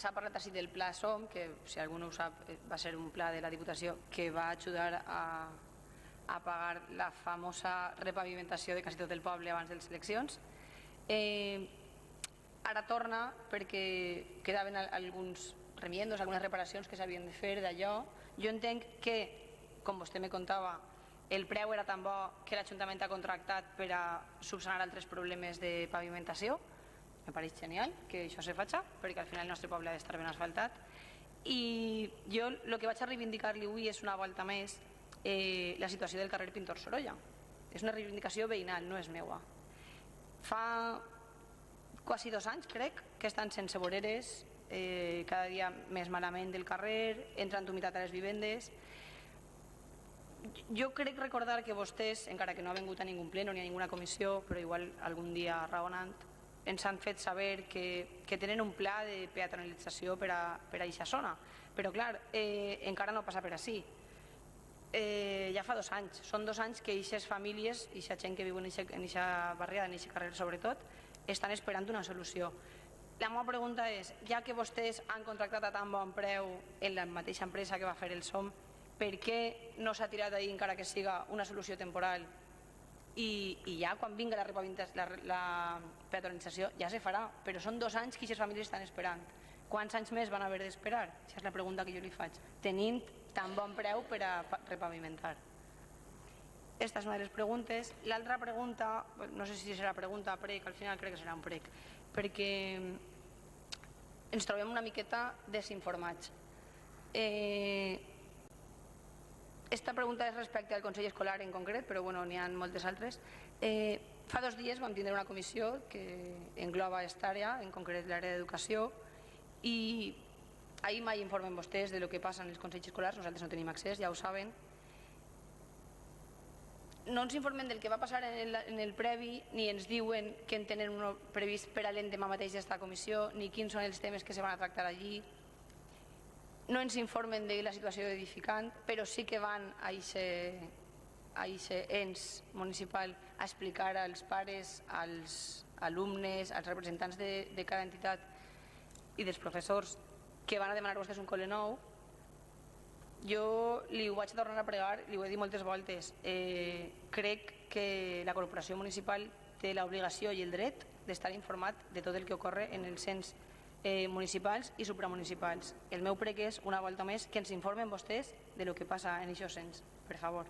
s'ha parlat així del pla SOM, que si algú no ho sap va ser un pla de la Diputació que va ajudar a pagar la famosa repavimentació de quasi tot el poble abans de les eleccions. Ara torna perquè quedaven alguns remiendos, algunes reparacions que s'havien de fer d'allò. Jo entenc que, com vostè me contava, el preu era tan bo que l'Ajuntament ha contractat per a subsanar altres problemes de pavimentació. Me pareix genial que això se faci, perquè al final el nostre poble ha d'estar ben asfaltat. I jo el que vaig a reivindicar-li avui és una volta més la situació del carrer Pintor Sorolla. És una reivindicació veïnal, no és meua. Fa quasi 2 anys, crec, que estan sense voreres, cada dia més malament del carrer, entra humitat a les vivendes. Jo crec recordar que vostès, encara que no ha vingut a ningú pleno ni a ninguna comissió, però igual algun dia raonant, ens han fet saber que tenen un pla de peatonalització per a aquesta zona. Però clar, encara no passa per ací. Ja fa 2 anys. Són 2 anys que aquestes famílies, aquesta gent que viu en aquesta barriada, en aquest carrer sobretot, estan esperant una solució. La meva pregunta és, ja que vostès han contractat a tan bon preu en la mateixa empresa que va fer el SOM, per què no s'ha tirat ahir encara que siga una solució temporal i ja quan vingui la peatonalització ja se farà, però són 2 anys que aquestes famílies estan esperant. Quants anys més van haver d'esperar? Aquesta és la pregunta que jo li faig, tenint tan bon preu per a repavimentar. Aquesta és una de les preguntes. L'altra pregunta, no sé si serà pregunta prec, al final crec que serà un prec, perquè ens trobem una miqueta desinformats. Esta pregunta és respecte al Consell Escolar en concret, però n'hi ha moltes altres. Fa 2 dies vam tindre una comissió que engloba aquesta àrea, en concret l'àrea d'educació, i ahir mai informen vostès de lo que passa en els consells escolars, nosaltres no tenim accés, ja ho saben. No ens informen del que va passar en el previ, ni ens diuen que en tenen previst per a l'endemà mateix d'esta comissió, ni quins són els temes que se van a tractar allí. No ens informen de la situació edificant, però sí que van a aquest ens municipal a explicar als pares, als alumnes, als representants de cada entitat i dels professors que van a demanar vostès un col·le nou. Jo li ho vaig tornar a pregar, li ho he dit moltes voltes. Crec que la corporació municipal té l'obligació i el dret d'estar informat de tot el que ocorre en els ens municipals i supramunicipals. El meu prec és, una volta més, que ens informen vostès de lo que passa en aquests ens, per favor.